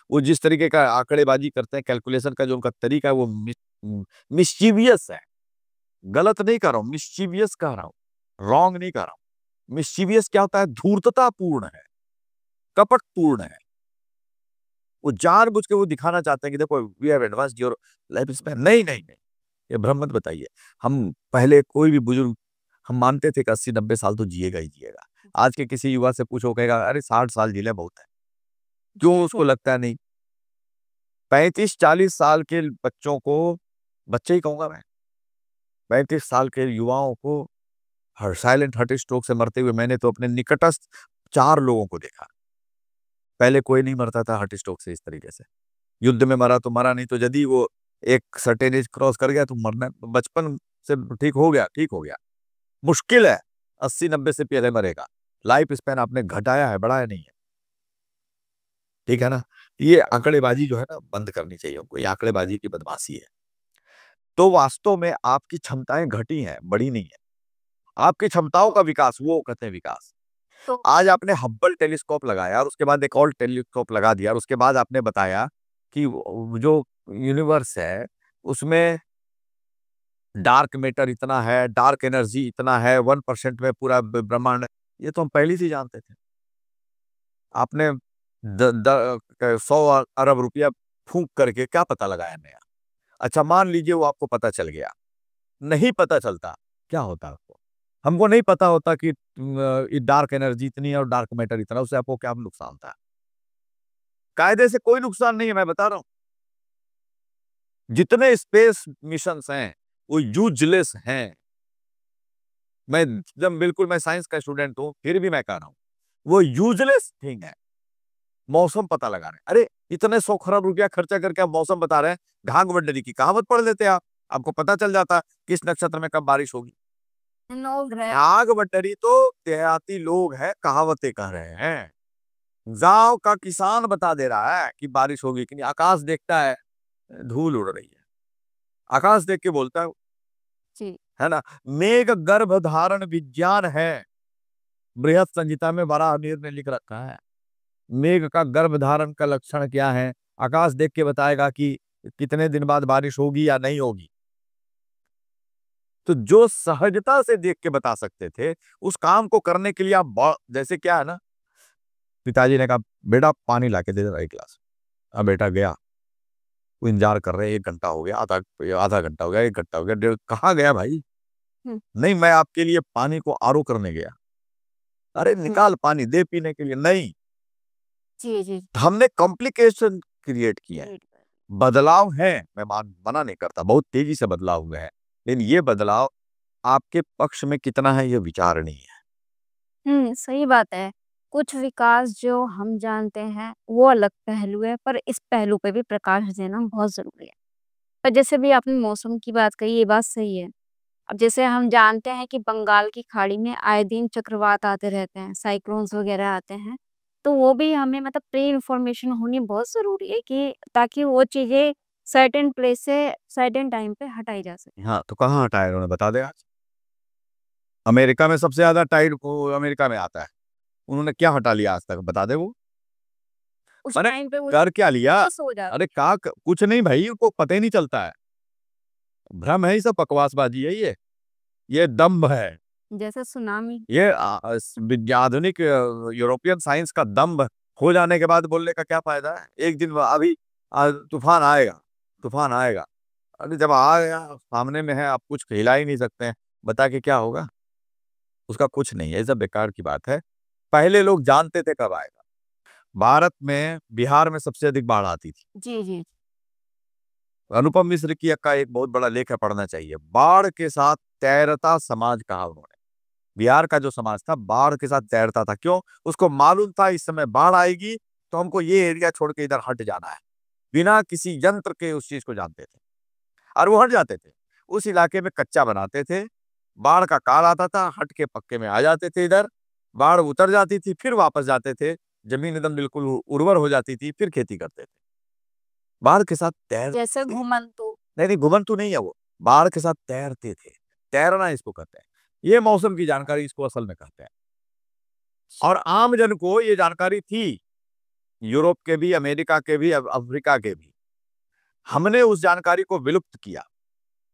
वो जिस तरीके का आंकड़ेबाजी करते हैं, कैलकुलेशन का जो उनका तरीका है वो मिस्चीवियस है। गलत नहीं कर रहा हूं, मिस्चीवियस कह रहा हूं, रॉन्ग नहीं कर रहा हूं। मिस्चीवियस क्या होता है? धूर्ततापूर्ण है, कपटपूर्ण है। वो जानबूझ के वो दिखाना चाहते हैं कि देखो we have advanced your life span. नहीं नहीं नहीं, ये भ्रम मत बताइए। हम पहले कोई भी बुजुर्ग, हम मानते थे कि 80-90 साल तो जिएगा ही जिएगा। आज के किसी युवा से पूछो, कहेगा अरे 60 साल जी ले बहुत है। क्यों उसको लगता है? नहीं, 35-40 साल के बच्चों को, बच्चे ही कहूंगा मैं, 35 साल के युवाओं को साइलेंट हार्ट स्ट्रोक से मरते हुए मैंने तो अपने निकटस्थ 4 लोगों को देखा। पहले कोई नहीं मरता था हार्ट स्ट्रोक से इस तरीके से। युद्ध में मरा तो मरा, नहीं तो यदि वो एक सर्टेन एज क्रॉस कर गया तो मरना, बचपन से ठीक हो गया, ठीक हो गया। मुश्किल है 80-90 से पहले मरेगा। लाइफ स्पैन आपने घटाया है, बढ़ाया नहीं है। ठीक है ना? ये आंकड़ेबाजी जो है ना बंद करनी चाहिए हमको, ये आंकड़ेबाजी की बदमाशी है। तो वास्तव में आपकी क्षमताएं घटी हैं, बड़ी नहीं है। आपकी क्षमताओं का विकास, वो कहते हैं विकास। तो आज आपने हब्बल टेलीस्कोप लगाया और उसके बाद एक और टेलीस्कोप लगा दिया और उसके बाद आपने बताया कि जो यूनिवर्स है उसमें डार्क मैटर इतना है, डार्क एनर्जी इतना है, 1% में पूरा ब्रह्मांड। ये तो हम पहले से जानते थे। आपने 100 अरब रुपया फूंक करके क्या पता लगाया नया? अच्छा मान लीजिए वो आपको पता चल गया, नहीं पता चलता, क्या होता आपको? हमको नहीं पता होता कि डार्क एनर्जी इतनी है और डार्क मैटर इतना, उससे आपको क्या नुकसान था? कायदे से कोई नुकसान नहीं है, मैं बता रहा हूं। जितने स्पेस मिशंस हैं वो यूजलेस हैं। मैं जब बिल्कुल, मैं साइंस का स्टूडेंट हूं फिर भी मैं कह रहा हूं वो यूजलेस थिंग है। मौसम पता लगा रहे हैं, अरे इतने 100 खरब रुपया खर्चा करके आप मौसम बता रहे हैं। घाघ बड्डरी की कहावत पढ़ लेते आप, आपको पता चल जाता किस नक्षत्र में कब बारिश होगी। लोग हैं घाघ बड्डरी तो देहाती लोग हैं, कहावतें कह रहे हैं। गांव का किसान बता दे रहा है कि बारिश होगी कि नहीं। आकाश देखता है, धूल उड़ रही है, आकाश देख के बोलता है जी, है ना? मेघ गर्भ धारण विज्ञान है, बृहद संहिता में वराहमिहिर ने लिख रखा है। मेघ का गर्भ धारण का लक्षण क्या है? आकाश देख के बताएगा कि कितने दिन बाद बारिश होगी या नहीं होगी। तो जो सहजता से देख के बता सकते थे, उस काम को करने के लिए आप जैसे क्या है ना, पिताजी ने कहा बेटा पानी लाके दे दे 1 गिलास। अब बेटा गया, वो इंतजार कर रहे हैं, 1 घंटा हो गया, आधा आधा घंटा हो गया, 1 घंटा हो गया, डेढ़, कहाँ गया भाई? नहीं मैं आपके लिए पानी को आरो करने गया। अरे निकाल पानी दे पीने के लिए। नहीं, जी जी, हमने कॉम्प्लिकेशन क्रिएट किया है। बदलाव है, मैं मना नहीं करता, बहुत तेजी से बदलाव हुए हैं, लेकिन ये बदलाव आपके पक्ष में कितना है ये विचार नहीं है। सही बात है। कुछ विकास जो हम जानते हैं वो अलग पहलू है, पर इस पहलू पे भी प्रकाश देना बहुत ज़रूरी है। पर जैसे भी आपने मौसम की बात कही, ये बात सही है। अब जैसे हम जानते हैं कि बंगाल की खाड़ी में आए दिन चक्रवात आते रहते हैं, साइक्लोन्स वगैरह आते हैं, तो वो भी हमें मतलब प्री इन्फॉर्मेशन होनी बहुत ज़रूरी है कि ताकि वो चीज़ें सर्टेन प्लेस से सर्टेन टाइम पे हटाई जा सके। हाँ तो कहाँ हटाए उन्होंने बता दे आज। अमेरिका में सबसे ज्यादा टाइड अमेरिका में आता है, उन्होंने क्या हटा लिया आज तक बता दे वो? उस मैंने टाइम पे वो कर क्या लिया? सो जाते अरे का कुछ नहीं भाई, उनको पता ही नहीं चलता है। भ्रम है, ये सब बकवासबाजी है, ये दम्भ है। जैसे सुनामी। ये आधुनिक यूरोपियन साइंस का दम्भ हो जाने के बाद बोलने का क्या फायदा है? एक दिन अभी तूफान आएगा, तूफान आएगा। अरे जब आ गया सामने में है, आप कुछ हिला ही नहीं सकते हैं, बता के क्या होगा? उसका कुछ नहीं है, ये सब बेकार की बात है। पहले लोग जानते थे कब आएगा। भारत में बिहार में सबसे अधिक बाढ़ आती थी। जी जी। अनुपम मिश्र की का एक बहुत बड़ा लेख है, पढ़ना चाहिए। बाढ़ के साथ तैरता समाज कहा उन्होंने। बिहार का जो समाज था बाढ़ के साथ तैरता था। क्यों? उसको मालूम था इस समय बाढ़ आएगी तो हमको ये एरिया छोड़ के इधर हट जाना है। बिना किसी यंत्र के उस चीज को जानते थे और वो हट जाते थे। उस इलाके में कच्चा बनाते थे, बाढ़ का काल आता था, हट के पक्के में आ जाते थे इधर। बाढ़ उतर जाती थी, फिर वापस जाते थे, जमीन एकदम बिल्कुल उर्वर हो जाती थी, फिर खेती करते थे। बाढ़ के साथ जैसे घुमंतु। नहीं नहीं, घुमंतु नहीं है वो, बाढ़ के साथ तैरते थे। तैरना इसको कहते हैं। ये मौसम की जानकारी इसको असल में कहते हैं। और आम जन को ये जानकारी थी यूरोप के भी, अमेरिका के भी, अफ्रीका के भी। हमने उस जानकारी को विलुप्त किया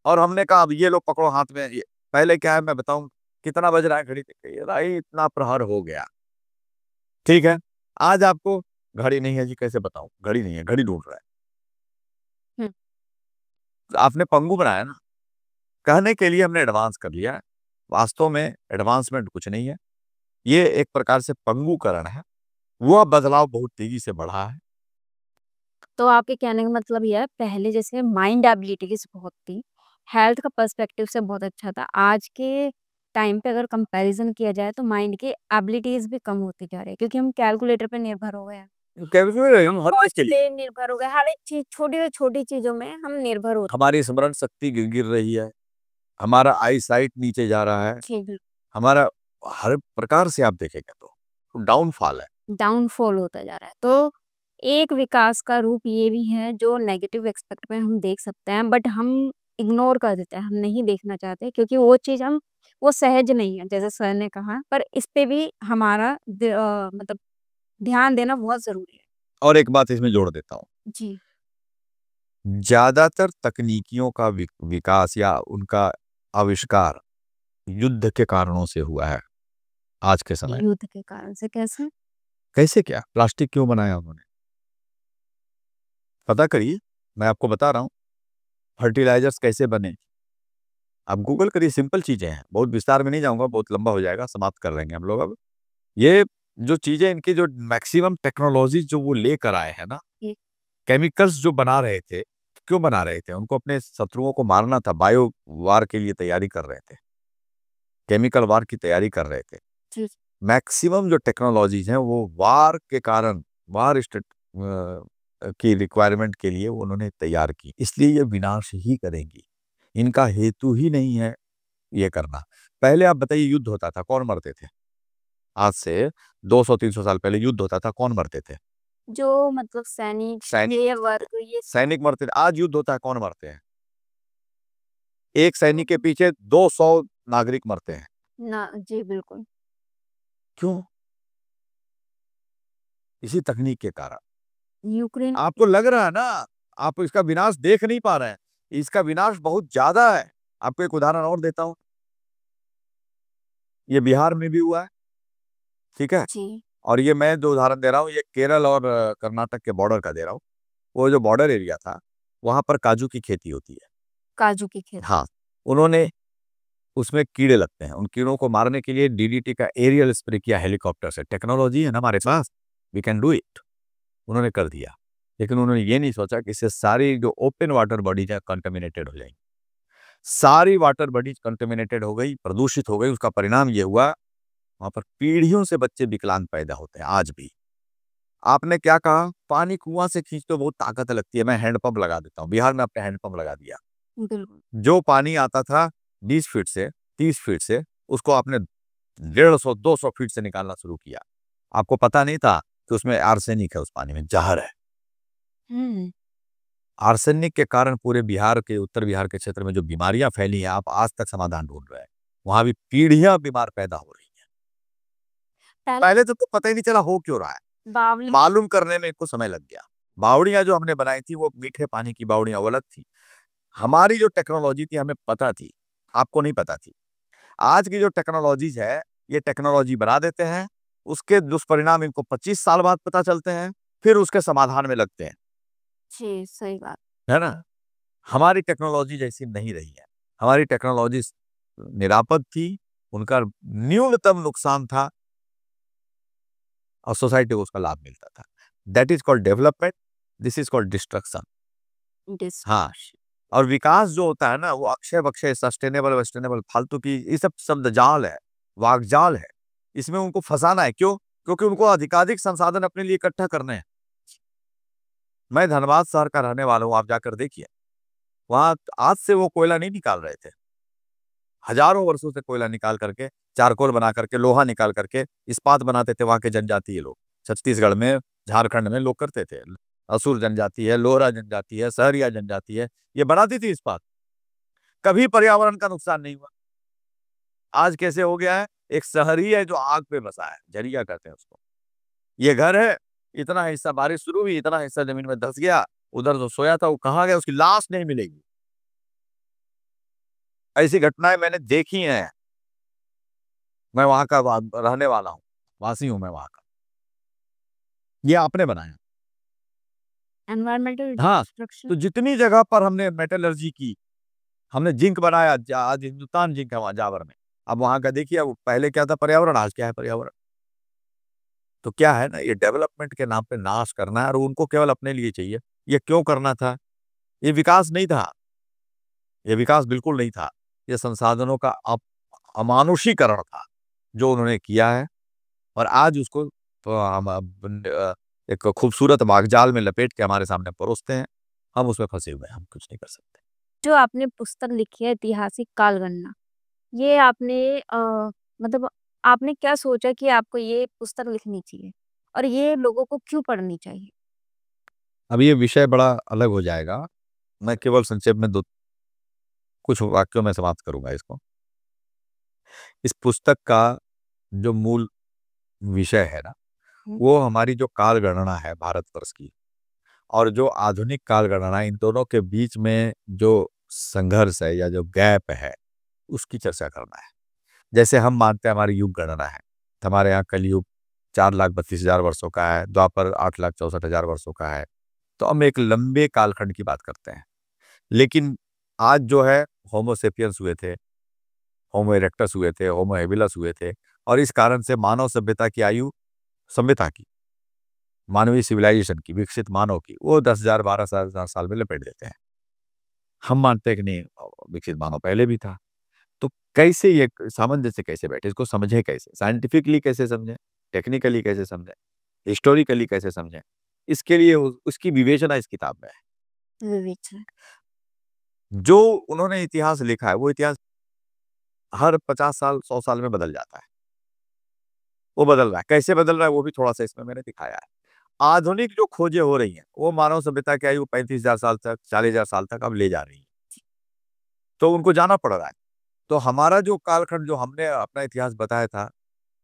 और हमने कहा अब ये लोग पकड़ो हाथ में। पहले क्या है मैं बताऊं, कितना बज रहा है घड़ी देख के, भाई इतना प्रहर हो गया, ठीक है। आज आपको घड़ी नहीं है जी, कैसे बताऊं, घड़ी नहीं है, घड़ी ढूंढ रहा है। हम्म, आपने पंगु बनाया ना, कहने के लिए हमने एडवांस कर लिया है, वास्तव में एडवांसमेंट कुछ नहीं है, ये एक प्रकार से पंगुकरण है। वह बदलाव बहुत तेजी से बढ़ा है। तो आपके कहने का मतलब यह है, पहले जैसे माइंड एबिलिटीज बहुत थी, हेल्थ का पर्सपेक्टिव से बहुत अच्छा था। आज के टाइम पे अगर कंपैरिजन किया जाए तो माइंड की एबिलिटीज भी कम होती जा रही है, क्योंकि हम कैलकुलेटर पे निर्भर हो गए हैं, हम हर चीज के लिए पे निर्भर हो गए, हर एक चीज, छोटी से छोटी चीजों में हम निर्भर होते हमारी स्मरण शक्ति गिर रही है, हमारा आई साइट नीचे जा रहा है, हैं। हमारा हर प्रकार से आप देखेंगे तो डाउनफॉल है। डाउनफॉल होता जा रहा है। तो एक विकास का रूप ये भी है जो नेगेटिव एस्पेक्ट में हम देख सकते हैं, बट हम इग्नोर कर देते हैं, हम नहीं देखना चाहते, क्योंकि वो चीज़ हम, वो सहज नहीं है जैसे सर ने कहा, पर इस पे भी हमारा मतलब ध्यान देना बहुत ज़रूरी है। और एक बात इसमें जोड़ देता हूँ, जी। ज्यादातर तकनीकियों का विकास या उनका आविष्कार युद्ध के कारणों से हुआ है आज के समय। युद्ध के कारण से कैसे? कैसे, क्या प्लास्टिक क्यों बनाया उन्होंने, पता करिए, मैं आपको बता रहा हूँ। फर्टिलाइजर्स कैसे बने, आप गूगल करिए, सिंपल चीजें हैं, बहुत विस्तार में नहीं जाऊंगा, बहुत लंबा हो जाएगा, समाप्त कर लेंगे हम लोग अब। ये जो चीजें, इनकी जो मैक्सिमम टेक्नोलॉजी जो वो लेकर आए हैं ना, ये केमिकल्स जो बना रहे थे, क्यों बना रहे थे, उनको अपने शत्रुओं को मारना था, बायो वार के लिए तैयारी कर रहे थे, केमिकल वार की तैयारी कर रहे थे। जी। मैक्सिमम जो टेक्नोलॉजीज हैं वो वार के कारण, वार की रिक्वायरमेंट के लिए वो उन्होंने तैयार की, इसलिए ये विनाश ही करेंगी, इनका हेतु ही नहीं है ये करना। पहले आप बताइए, युद्ध होता था, कौन मरते थे? आज से 200-300 साल पहले युद्ध होता था, कौन मरते थे? जो मतलब सैनिक, सैनिक, ये वर्ग, ये सैनिक मरते थे। आज युद्ध होता है, कौन मरते हैं? एक सैनिक के पीछे 200 नागरिक मरते हैं। ना, जी बिल्कुल। क्यों? इसी तकनीक के कारण। यूक्रेन। आपको लग रहा है ना, आप इसका विनाश देख नहीं पा रहे हैं, इसका विनाश बहुत ज्यादा है। आपको एक उदाहरण और देता हूं, ये बिहार में भी हुआ है, ठीक है। जी। और ये मैं जो उदाहरण दे रहा हूँ, ये केरल और कर्नाटक के बॉर्डर का दे रहा हूँ। वो जो बॉर्डर एरिया था, वहां पर काजू की खेती होती है। काजू की खेती। हाँ, उन्होंने, उसमें कीड़े लगते हैं, उन कीड़ों को मारने के लिए डीडीटी का एरियल स्प्रे किया, हेलीकॉप्टर से। टेक्नोलॉजी है ना हमारे पास, वी कैन डू इट, उन्होंने कर दिया। लेकिन उन्होंने ये नहीं सोचा कि इससे सारी जो ओपन वाटर बॉडीज है कंटेमिनेटेड हो जाएंगी। सारी वाटर बॉडीज कंटेमिनेटेड हो गई, प्रदूषित हो गई। उसका परिणाम ये हुआ, वहां पर पीढ़ियों से बच्चे विकलांग पैदा होते हैं आज भी। आपने क्या कहा, पानी कुआं से खींचते बहुत ताकत लगती है, मैं हैंडपंप लगा देता हूँ। बिहार में आपने हैंडपंप लगा दिया, बिल्कुल। जो पानी आता था 20 फीट से, 30 फीट से, उसको आपने 150-200 फीट से निकालना शुरू किया। आपको पता नहीं था कि उसमें आर्सेनिक है, उस पानी में जहर है। हम्म। आर्सेनिक के कारण पूरे बिहार के, उत्तर बिहार के क्षेत्र में जो बीमारियां फैली हैं, आप आज तक समाधान ढूंढ रहे हैं, वहां भी पीढ़ियां बीमार पैदा हो रही हैं। पहले पहले तो पता ही नहीं चला हो क्यों रहा है, बावली। मालूम करने में इनको समय लग गया। बावड़ियां जो हमने बनाई थी, वो मीठे पानी की बावड़ियां, वो अलग थी। हमारी जो टेक्नोलॉजी थी, हमें पता थी, आपको नहीं पता थी। आज की जो टेक्नोलॉजीज है, ये टेक्नोलॉजी बना देते हैं, उसके दुष्परिणाम इनको 25 साल बाद पता चलते हैं, फिर उसके समाधान में लगते हैं, जी, सही बात। है ना। हमारी टेक्नोलॉजी जैसी नहीं रही है, हमारी टेक्नोलॉजी निरापद थी, उनका न्यूनतम नुकसान था और सोसाइटी को उसका लाभ मिलता था। That is called development, this is called destruction. हाँ, डिस्पर्श। और विकास जो होता है ना, वो अक्षय बक्षय, सस्टेनेबल वेस्टेनेबल, फालतू की ये सब शब्द जाल है, वाकजाल है। इसमें उनको फंसाना है, क्यों? क्योंकि उनको अधिकाधिक संसाधन अपने लिए इकट्ठा करने हैं। मैं धनबाद शहर का रहने वाला हूँ, आप जाकर देखिए, वहां आज से वो कोयला नहीं निकाल रहे थे, हजारों वर्षों से कोयला निकाल करके, चारकोल बना करके, लोहा निकाल करके इस्पात बनाते थे वहां के जनजातीय लोग। छत्तीसगढ़ में, झारखंड में लोग करते थे। असुर जनजाति है, लोहरा जनजाति है, सहरिया जनजाति है, ये बनाती थी इस्पात। कभी पर्यावरण का नुकसान नहीं हुआ। आज कैसे हो गया है, एक शहरी है जो आग पे बसा है, जरिया कहते हैं उसको। ये घर है, इतना हिस्सा बारिश शुरू हुई, इतना हिस्सा जमीन में धस गया, उधर जो सोया था वो कहाँ गया, उसकी लाश नहीं मिलेगी। ऐसी घटनाएं मैंने देखी हैं। मैं वहां का रहने वाला हूँ, वासी हूँ मैं वहां का। ये आपने बनाया। एनवायरमेंटल हाँ, डिस्ट्रक्शन। तो जितनी जगह पर हमने मेटलर्जी की, हमने जिंक बनाया, आज हिंदुस्तान जिंक है वहां जावर में। अब वहां का देखिए, अब पहले क्या था पर्यावरण, आज क्या है पर्यावरण। तो क्या है ना, ये डेवलपमेंट के नाम पे नाश करना है, और उनको केवल अपने लिए चाहिए। ये क्यों करना था? ये विकास नहीं था, ये विकास बिल्कुल नहीं था। ये संसाधनों का अमानुषीकरण था जो उन्होंने किया है। और आज उसको तो हम एक खूबसूरत मार्गजाल में लपेट के हमारे सामने परोसते हैं। हम उसमें फंसे हुए हैं, हम कुछ नहीं कर सकते। जो आपने पुस्तक लिखी है ऐतिहासिक कालगणना, ये आपने मतलब आपने क्या सोचा कि आपको ये पुस्तक लिखनी चाहिए और ये लोगों को क्यों पढ़नी चाहिए? अब ये विषय बड़ा अलग हो जाएगा। मैं केवल संक्षेप में दो कुछ वाक्यों में समाप्त करूंगा इसको। इस पुस्तक का जो मूल विषय है ना, हम्म, वो हमारी जो काल गणना है भारतवर्ष की, और जो आधुनिक काल गणना, इन दोनों के बीच में जो संघर्ष है या जो गैप है, उसकी चर्चा करना है। जैसे हम मानते हैं हमारी युग गणना है, तो हमारे यहाँ कलयुग 4,32,000 वर्षों का है, द्वापर 8,64,000 वर्षों का है। तो हम एक लंबे कालखंड की बात करते हैं। लेकिन आज जो है, होमो सेपियंस हुए थे, होमो इरेक्टस हुए थे, होमो हेबिलस हुए थे, और इस कारण से मानव सभ्यता की आयु, सभ्यता की, मानवीय सिविलाइजेशन की, विकसित मानव की, वो 10,000 12,000 साल में लपेट देते हैं। हम मानते हैं कि नहीं, विकसित मानव पहले भी था। तो कैसे ये सामंजस्य कैसे बैठे, इसको समझे कैसे, साइंटिफिकली कैसे समझें, टेक्निकली कैसे समझें, हिस्टोरिकली कैसे समझें, इसके लिए उसकी विवेचना इस किताब में है। विवेचना। जो उन्होंने इतिहास लिखा है, वो इतिहास हर 50 साल 100 साल में बदल जाता है। वो बदल रहा है, कैसे बदल रहा है वो भी थोड़ा सा इसमें मैंने दिखाया है। आधुनिक जो खोजें हो रही हैं, वो मानव सभ्यता की आयु 35,000 साल तक, 40,000 साल तक अब ले जा रही है। तो उनको जाना पड़ रहा है। तो हमारा जो कालखंड, जो हमने अपना इतिहास बताया था,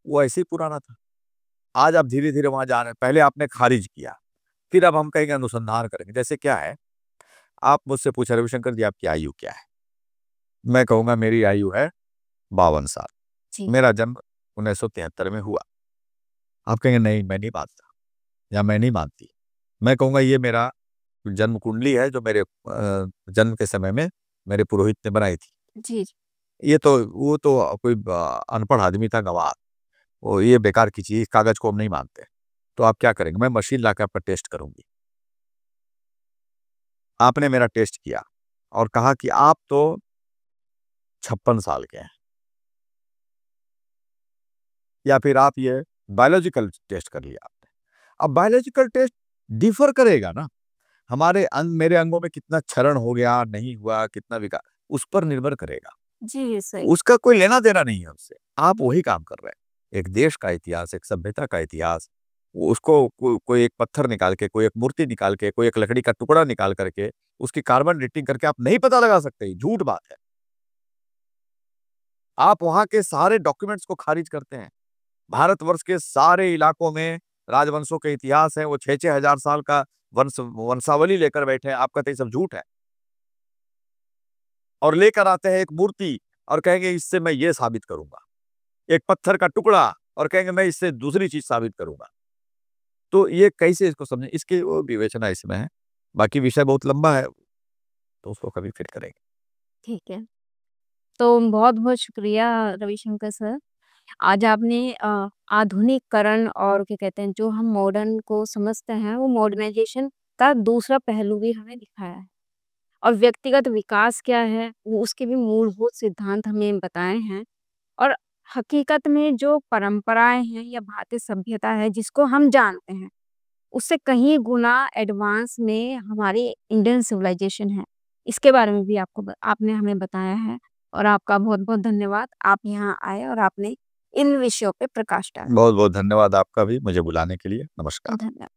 वो ऐसे ही पुराना था। आज आप धीरे धीरे वहां जा रहे हैं। पहले आपने खारिज किया, फिर अब हम कहेंगे अनुसंधान करेंगे। जैसे क्या है, आप मुझसे पूछा रविशंकर जी आपकी आयु क्या है, मैं कहूंगा मेरी आयु है 52 साल, जी। मेरा जन्म 1973 में हुआ। आप कहेंगे नहीं मैं नहीं मानता, या मैं नहीं मानती। मैं कहूंगा ये मेरा जन्म कुंडली है, जो मेरे जन्म के समय में मेरे पुरोहित ने बनाई थी। जी। ये तो वो तो कोई अनपढ़ आदमी था, गवाह। वो ये बेकार की चीज, इस कागज को हम नहीं मानते। तो आप क्या करेंगे, मैं मशीन लाकर आपका टेस्ट करूंगी। आपने मेरा टेस्ट किया और कहा कि आप तो 56 साल के हैं, या फिर आप ये बायोलॉजिकल टेस्ट कर लिया आपने। अब बायोलॉजिकल टेस्ट डिफर करेगा ना, हमारे मेरे अंगों में कितना क्षरण हो गया, नहीं हुआ, कितना विकास, उस पर निर्भर करेगा। जी, सही। उसका कोई लेना देना नहीं है उससे। आप वही काम कर रहे हैं। एक देश का इतिहास, एक सभ्यता का इतिहास, उसको कोई एक पत्थर निकाल के, कोई एक मूर्ति निकाल के, कोई एक लकड़ी का टुकड़ा निकाल करके, उसकी कार्बन डेटिंग करके आप नहीं पता लगा सकते। ये झूठ बात है। आप वहां के सारे डॉक्यूमेंट्स को खारिज करते हैं। भारतवर्ष के सारे इलाकों में राजवंशों के इतिहास है, वो 6-6 हजार साल का वंशावली लेकर बैठे हैं। आपका तो ये सब झूठ है। और लेकर आते हैं एक मूर्ति और कहेंगे इससे मैं ये साबित करूंगा, एक पत्थर का टुकड़ा और कहेंगे मैं इससे दूसरी चीज साबित करूंगा। तो ये कैसे इसको समझें, इसकी वो विवेचना इसमें है। बाकी विषय बहुत लंबा है, तो उसको कभी फिर करेंगे। ठीक है। तो बहुत-बहुत शुक्रिया रविशंकर सर। आज आपने आधुनिकीकरण और क्या कहते हैं, जो हम मॉडर्न को समझते हैं, वो मॉडर्नाइज़ेशन का दूसरा पहलू भी हमें दिखाया है। और व्यक्तिगत विकास क्या है, वो उसके भी मूलभूत सिद्धांत हमें बताए हैं। और हकीकत में जो परंपराएँ हैं या भारतीय सभ्यता है, जिसको हम जानते हैं, उससे कहीं गुना एडवांस में हमारी इंडियन सिविलाइजेशन है। इसके बारे में भी आपने हमें बताया है और आपका बहुत-बहुत धन्यवाद। आप यहाँ आए और आपने इन विषयों पे प्रकाश डाला। बहुत बहुत धन्यवाद आपका भी मुझे बुलाने के लिए। नमस्कार। धन्यवाद।